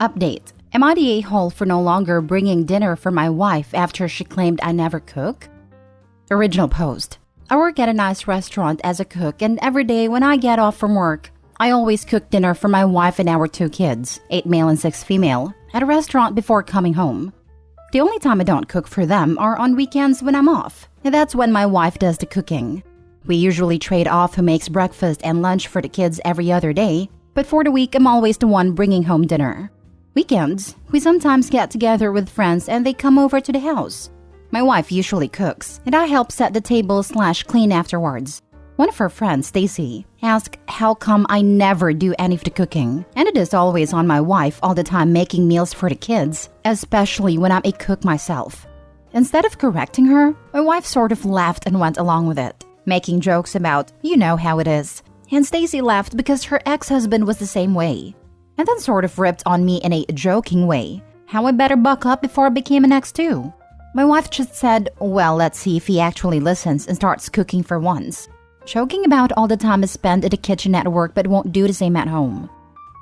Update. Am I the a-hole for no longer bringing dinner for my wife after she claimed I never cook? Original post. I work at a nice restaurant as a cook, and every day when I get off from work, I always cook dinner for my wife and our 2 kids, 8 male and 6 female, at a restaurant before coming home. The only time I don't cook for them are on weekends when I'm off, and that's when my wife does the cooking. We usually trade off who makes breakfast and lunch for the kids every other day, but for the week I'm always the one bringing home dinner. Weekends, we sometimes get together with friends and they come over to the house. My wife usually cooks, and I help set the table/clean afterwards. One of her friends, Stacy, asked how come I never do any of the cooking, and it is always on my wife all the time making meals for the kids, especially when I'm a cook myself. Instead of correcting her, my wife sort of laughed and went along with it, making jokes about, you know how it is. And Stacy laughed because her ex-husband was the same way, and then sort of ripped on me in a joking way, how I better buck up before I became an ex too. My wife just said, well, let's see if he actually listens and starts cooking for once. Joking about all the time is spent in the kitchen at work but won't do the same at home.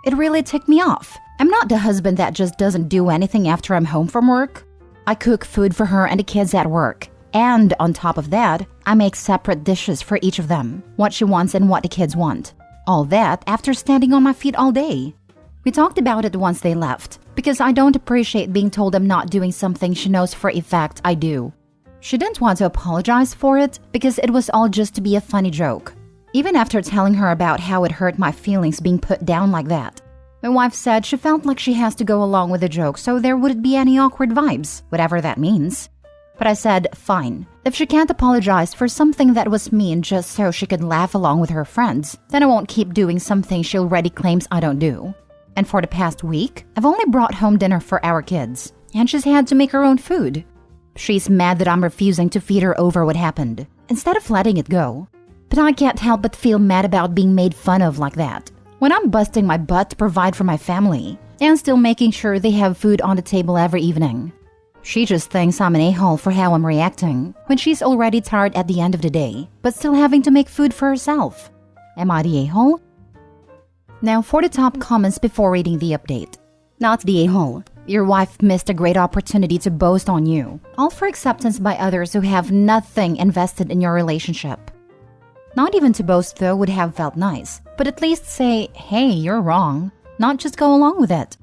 It really ticked me off. I'm not the husband that just doesn't do anything after I'm home from work. I cook food for her and the kids at work. And on top of that, I make separate dishes for each of them, what she wants and what the kids want. All that after standing on my feet all day. We talked about it once they left, because I don't appreciate being told I'm not doing something she knows for a fact I do. She didn't want to apologize for it because it was all just to be a funny joke. Even after telling her about how it hurt my feelings being put down like that. My wife said she felt like she has to go along with the joke so there wouldn't be any awkward vibes, whatever that means. But I said, fine. If she can't apologize for something that was mean just so she could laugh along with her friends, then I won't keep doing something she already claims I don't do. And for the past week, I've only brought home dinner for our kids, and she's had to make her own food. She's mad that I'm refusing to feed her over what happened, instead of letting it go. But I can't help but feel mad about being made fun of like that, when I'm busting my butt to provide for my family, and still making sure they have food on the table every evening. She just thinks I'm an a-hole for how I'm reacting, when she's already tired at the end of the day, but still having to make food for herself. Am I the a-hole? Now for the top comments before reading the update. Not the a-hole. Your wife missed a great opportunity to boast on you, all for acceptance by others who have nothing invested in your relationship. Not even to boast though would have felt nice, but at least say, hey, you're wrong, not just go along with it.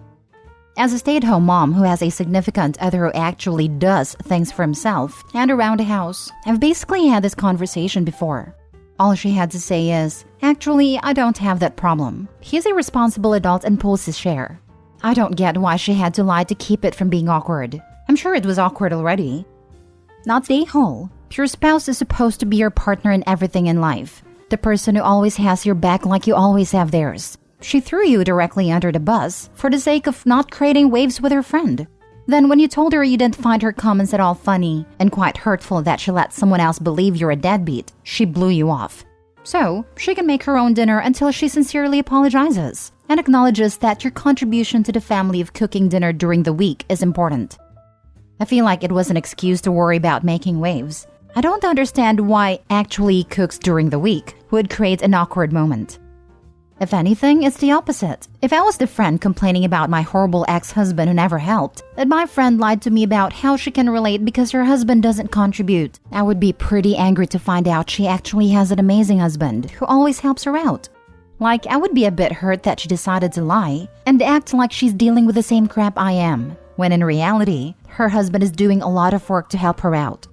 As a stay-at-home mom who has a significant other who actually does things for himself and around the house, I've basically had this conversation before. All she had to say is, actually, I don't have that problem. He's a responsible adult and pulls his share. I don't get why she had to lie to keep it from being awkward. I'm sure it was awkward already. Not the a-hole. Your spouse is supposed to be your partner in everything in life. The person who always has your back like you always have theirs. She threw you directly under the bus for the sake of not creating waves with her friend. Then when you told her you didn't find her comments at all funny and quite hurtful that she let someone else believe you're a deadbeat, she blew you off. So, she can make her own dinner until she sincerely apologizes and acknowledges that your contribution to the family of cooking dinner during the week is important. I feel like it was an excuse to worry about making waves. I don't understand why actually cooks during the week would create an awkward moment. If anything, it's the opposite. If I was the friend complaining about my horrible ex-husband who never helped, and my friend lied to me about how she can relate because her husband doesn't contribute, I would be pretty angry to find out she actually has an amazing husband who always helps her out. Like, I would be a bit hurt that she decided to lie and act like she's dealing with the same crap I am, when in reality, her husband is doing a lot of work to help her out.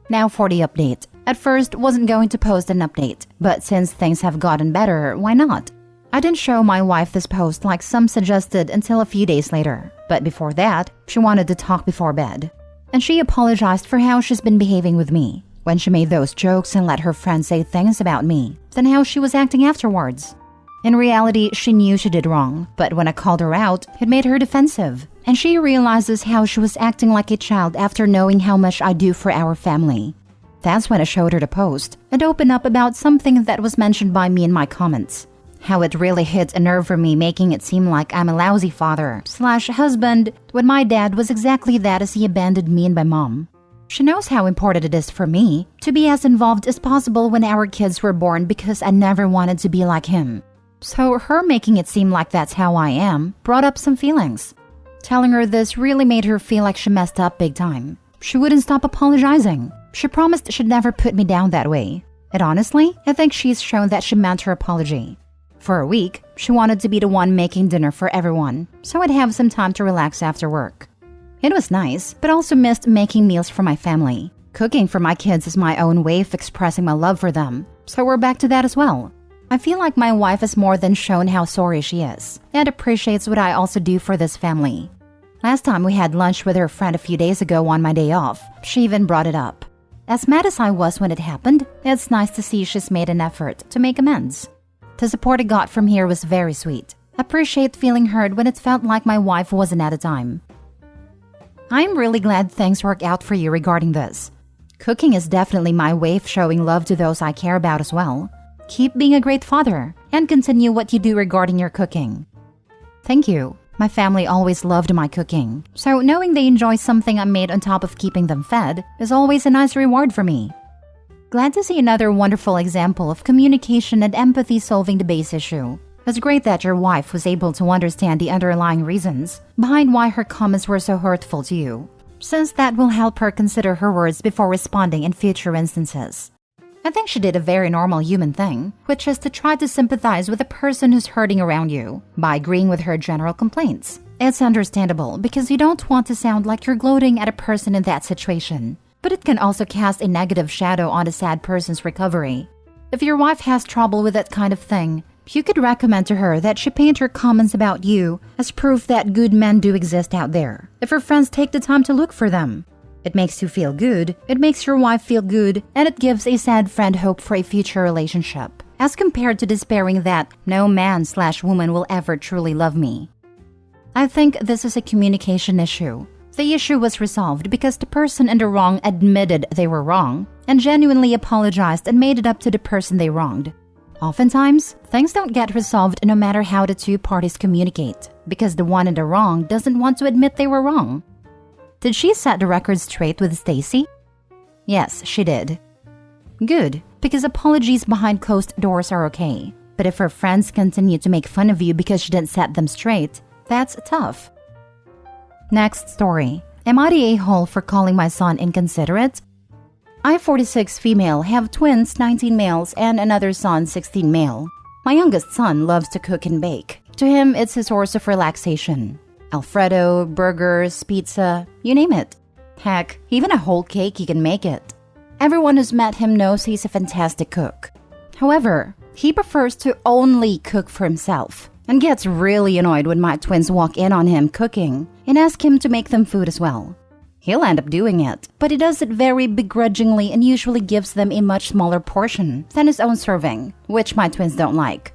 Now for the update. At first, wasn't going to post an update, but since things have gotten better, why not? I didn't show my wife this post like some suggested until a few days later, but before that, she wanted to talk before bed. And she apologized for how she's been behaving with me, when she made those jokes and let her friends say things about me, then how she was acting afterwards. In reality, she knew she did wrong, but when I called her out, it made her defensive, and she realizes how she was acting like a child after knowing how much I do for our family. That's when I showed her the post and opened up about something that was mentioned by me in my comments. How it really hit a nerve for me, making it seem like I'm a lousy father/husband when my dad was exactly that as he abandoned me and my mom. She knows how important it is for me to be as involved as possible when our kids were born because I never wanted to be like him. So her making it seem like that's how I am brought up some feelings. Telling her this really made her feel like she messed up big time. She wouldn't stop apologizing. She promised she'd never put me down that way. And honestly, I think she's shown that she meant her apology. For a week, she wanted to be the one making dinner for everyone, so I'd have some time to relax after work. It was nice, but also missed making meals for my family. Cooking for my kids is my own way of expressing my love for them, so we're back to that as well. I feel like my wife has more than shown how sorry she is, and appreciates what I also do for this family. Last time we had lunch with her friend a few days ago on my day off, she even brought it up. As mad as I was when it happened, it's nice to see she's made an effort to make amends. The support I got from here was very sweet. I appreciate feeling heard when it felt like my wife wasn't at a time. I'm really glad things work out for you regarding this. Cooking is definitely my way of showing love to those I care about as well. Keep being a great father, and continue what you do regarding your cooking. Thank you. My family always loved my cooking, so knowing they enjoy something I made on top of keeping them fed is always a nice reward for me. Glad to see another wonderful example of communication and empathy solving the base issue. It's great that your wife was able to understand the underlying reasons behind why her comments were so hurtful to you, since that will help her consider her words before responding in future instances. I think she did a very normal human thing, which is to try to sympathize with the person who's hurting around you by agreeing with her general complaints. It's understandable because you don't want to sound like you're gloating at a person in that situation, but it can also cast a negative shadow on a sad person's recovery. If your wife has trouble with that kind of thing, you could recommend to her that she paint her comments about you as proof that good men do exist out there, if her friends take the time to look for them. It makes you feel good, it makes your wife feel good, and it gives a sad friend hope for a future relationship, as compared to despairing that no man/woman will ever truly love me. I think this is a communication issue. The issue was resolved because the person in the wrong admitted they were wrong and genuinely apologized and made it up to the person they wronged. Oftentimes, things don't get resolved no matter how the two parties communicate, because the one in the wrong doesn't want to admit they were wrong. Did she set the record straight with Stacy? Yes, she did. Good, because apologies behind closed doors are okay. But if her friends continue to make fun of you because she didn't set them straight, that's tough. Next story. Am I the a-hole for calling my son inconsiderate? I, 46 female, have twins, 19 males, and another son, 16 male. My youngest son loves to cook and bake. To him, it's a source of relaxation. Alfredo, burgers, pizza, you name it. Heck, even a whole cake he can make it. Everyone who's met him knows he's a fantastic cook. However, he prefers to only cook for himself and gets really annoyed when my twins walk in on him cooking and ask him to make them food as well. He'll end up doing it, but he does it very begrudgingly and usually gives them a much smaller portion than his own serving, which my twins don't like.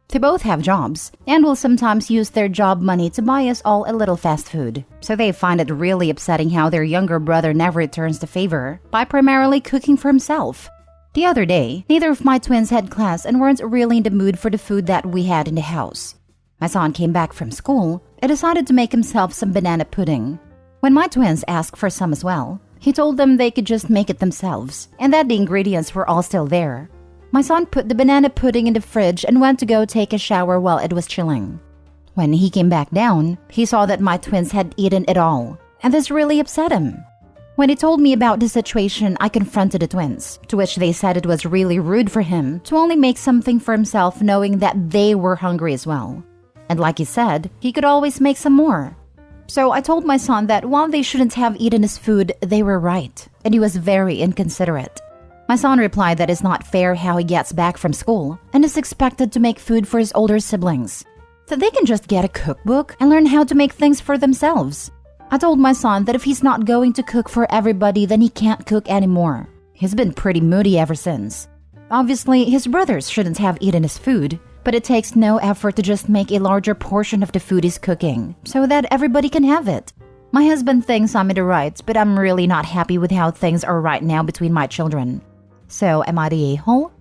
They both have jobs and will sometimes use their job money to buy us all a little fast food, so they find it really upsetting how their younger brother never returns the favor by primarily cooking for himself. The other day, neither of my twins had class and weren't really in the mood for the food that we had in the house. My son came back from school and decided to make himself some banana pudding. When my twins asked for some as well, he told them they could just make it themselves and that the ingredients were all still there. My son put the banana pudding in the fridge and went to go take a shower while it was chilling. When he came back down, he saw that my twins had eaten it all, and this really upset him. When he told me about the situation, I confronted the twins, to which they said it was really rude for him to only make something for himself knowing that they were hungry as well. And like he said, he could always make some more. So I told my son that while they shouldn't have eaten his food, they were right, and he was very inconsiderate. My son replied that it's not fair how he gets back from school and is expected to make food for his older siblings, that they can just get a cookbook and learn how to make things for themselves. I told my son that if he's not going to cook for everybody, then he can't cook anymore. He's been pretty moody ever since. Obviously, his brothers shouldn't have eaten his food, but it takes no effort to just make a larger portion of the food he's cooking so that everybody can have it. My husband thinks I'm in the right, but I'm really not happy with how things are right now between my children. So, am I the a-hole?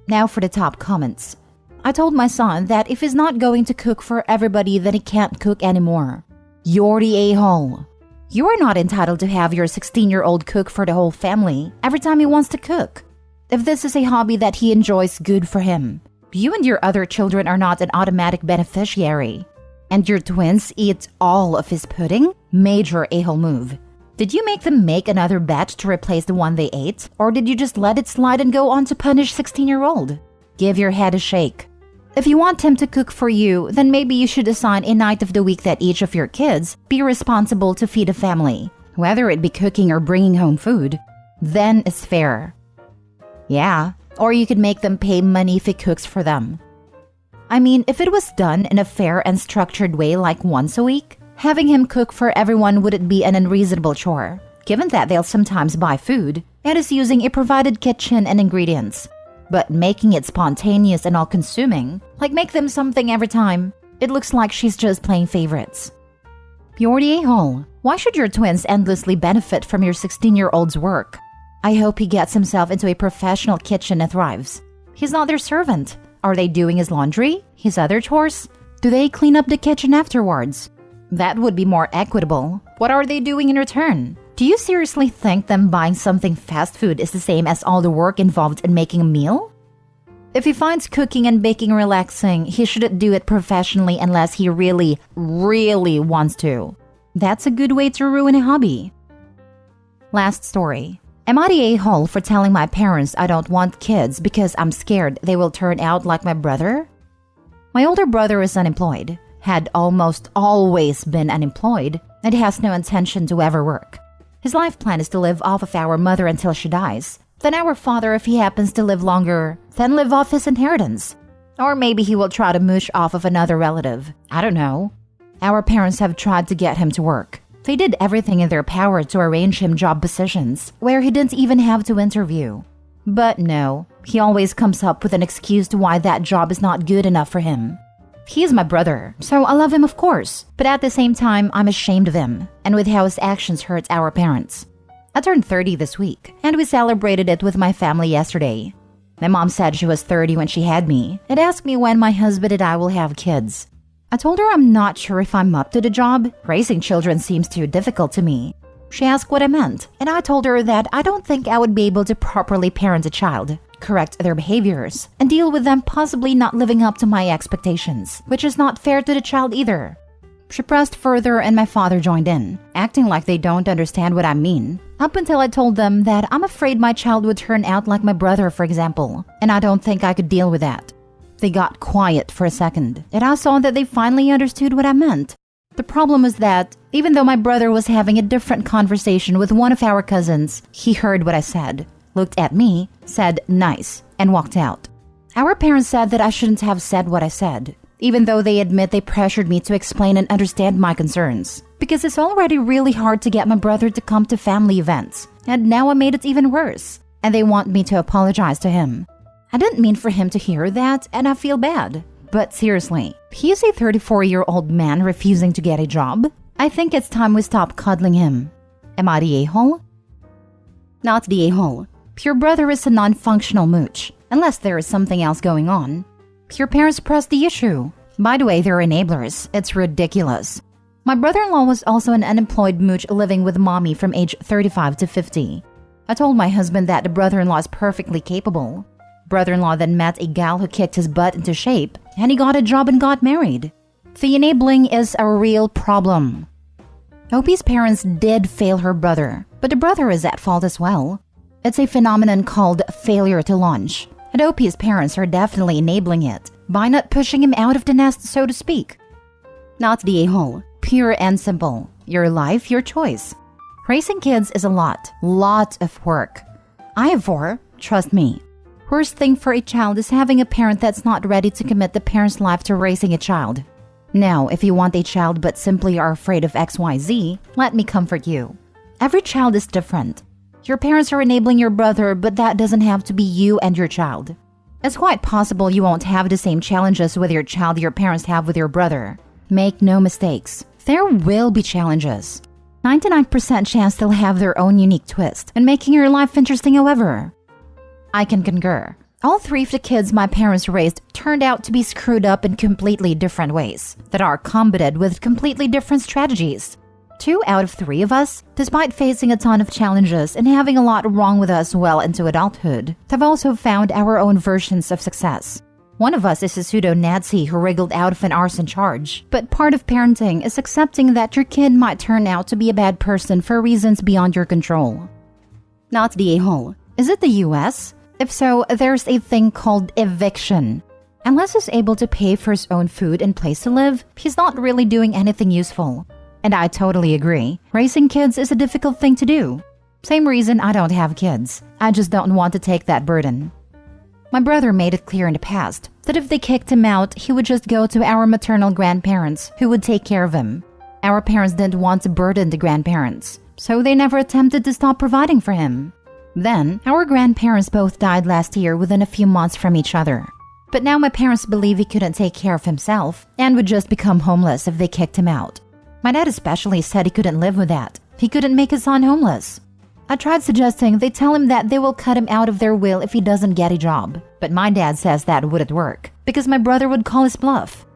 Now for the top comments. I told my son that if he's not going to cook for everybody, then he can't cook anymore. You're the a-hole. You are not entitled to have your 16-year-old cook for the whole family every time he wants to cook. If this is a hobby that he enjoys, good for him. You and your other children are not an automatic beneficiary. And your twins eat all of his pudding? Major a-hole move. Did you make them make another batch to replace the one they ate? Or did you just let it slide and go on to punish 16-year-old? Give your head a shake. If you want him to cook for you, then maybe you should assign a night of the week that each of your kids be responsible to feed a family, whether it be cooking or bringing home food. Then it's fair. Yeah, or you could make them pay money if he cooks for them. I mean, if it was done in a fair and structured way like once a week, having him cook for everyone wouldn't be an unreasonable chore, given that they'll sometimes buy food and is using a provided kitchen and ingredients. But making it spontaneous and all-consuming, like make them something every time, it looks like she's just playing favorites. You're the a-hole. Why should your twins endlessly benefit from your 16-year-old's work? I hope he gets himself into a professional kitchen and thrives. He's not their servant. Are they doing his laundry? His other chores? Do they clean up the kitchen afterwards? That would be more equitable. What are they doing in return? Do you seriously think them buying something fast food is the same as all the work involved in making a meal? If he finds cooking and baking relaxing, he shouldn't do it professionally unless he really, really wants to. That's a good way to ruin a hobby. Last story. Am I the a-hole for telling my parents I don't want kids because I'm scared they will turn out like my brother? My older brother is unemployed, had almost always been unemployed, and has no intention to ever work. His life plan is to live off of our mother until she dies. Then our father, if he happens to live longer, then live off his inheritance. Or maybe he will try to mooch off of another relative. I don't know. Our parents have tried to get him to work. They did everything in their power to arrange him job positions where he didn't even have to interview. But no, he always comes up with an excuse to why that job is not good enough for him. He is my brother, so I love him of course, but at the same time, I'm ashamed of him and with how his actions hurt our parents. I turned 30 this week, and we celebrated it with my family yesterday. My mom said she was 30 when she had me and asked me when my husband and I will have kids. I told her I'm not sure if I'm up to the job. Raising children seems too difficult to me. She asked what I meant, and I told her that I don't think I would be able to properly parent a child, correct their behaviors, and deal with them possibly not living up to my expectations, which is not fair to the child either. She pressed further and my father joined in, acting like they don't understand what I mean, up until I told them that I'm afraid my child would turn out like my brother, for example, and I don't think I could deal with that. They got quiet for a second, and I saw that they finally understood what I meant. The problem was that, even though my brother was having a different conversation with one of our cousins, he heard what I said, looked at me, said nice, and walked out. Our parents said that I shouldn't have said what I said, even though they admit they pressured me to explain and understand my concerns, because it's already really hard to get my brother to come to family events, and now I made it even worse, and they want me to apologize to him. I didn't mean for him to hear that, and I feel bad. But seriously, he is a 34-year-old man refusing to get a job. I think it's time we stop cuddling him. Am I the a-hole? Not the a-hole. Your brother is a non-functional mooch, unless there is something else going on. Your parents pressed the issue. By the way, they're enablers. It's ridiculous. My brother-in-law was also an unemployed mooch living with mommy from age 35 to 50. I told my husband that the brother-in-law is perfectly capable. Brother-in-law then met a gal who kicked his butt into shape, and he got a job and got married. The enabling is a real problem. Opie's parents did fail her brother, but the brother is at fault as well. It's a phenomenon called failure to launch, and Opie's parents are definitely enabling it by not pushing him out of the nest, so to speak. Not the a-hole. Pure and simple. Your life, your choice. Raising kids is a lot of work. I have 4, trust me. Worst thing for a child is having a parent that's not ready to commit the parent's life to raising a child. Now, if you want a child but simply are afraid of XYZ, let me comfort you. Every child is different. Your parents are enabling your brother, but that doesn't have to be you and your child. It's quite possible you won't have the same challenges with your child your parents have with your brother. Make no mistakes. There will be challenges. 99% chance they'll have their own unique twist and making your life interesting however. I can concur. All 3 of the kids my parents raised turned out to be screwed up in completely different ways that are combated with completely different strategies. 2 out of 3 of us, despite facing a ton of challenges and having a lot wrong with us well into adulthood, have also found our own versions of success. One of us is a pseudo-Nazi who wriggled out of an arson charge. But part of parenting is accepting that your kid might turn out to be a bad person for reasons beyond your control. Not the a-hole. Is it the US? If so, there's a thing called eviction. Unless he's able to pay for his own food and place to live, he's not really doing anything useful. And I totally agree. Raising kids is a difficult thing to do. Same reason I don't have kids. I just don't want to take that burden. My brother made it clear in the past that if they kicked him out, he would just go to our maternal grandparents who would take care of him. Our parents didn't want to burden the grandparents, so they never attempted to stop providing for him. Then, our grandparents both died last year within a few months from each other. But now my parents believe he couldn't take care of himself and would just become homeless if they kicked him out. My dad especially said he couldn't live with that. He couldn't make his son homeless. I tried suggesting they tell him that they will cut him out of their will if he doesn't get a job. But my dad says that wouldn't work because my brother would call his bluff.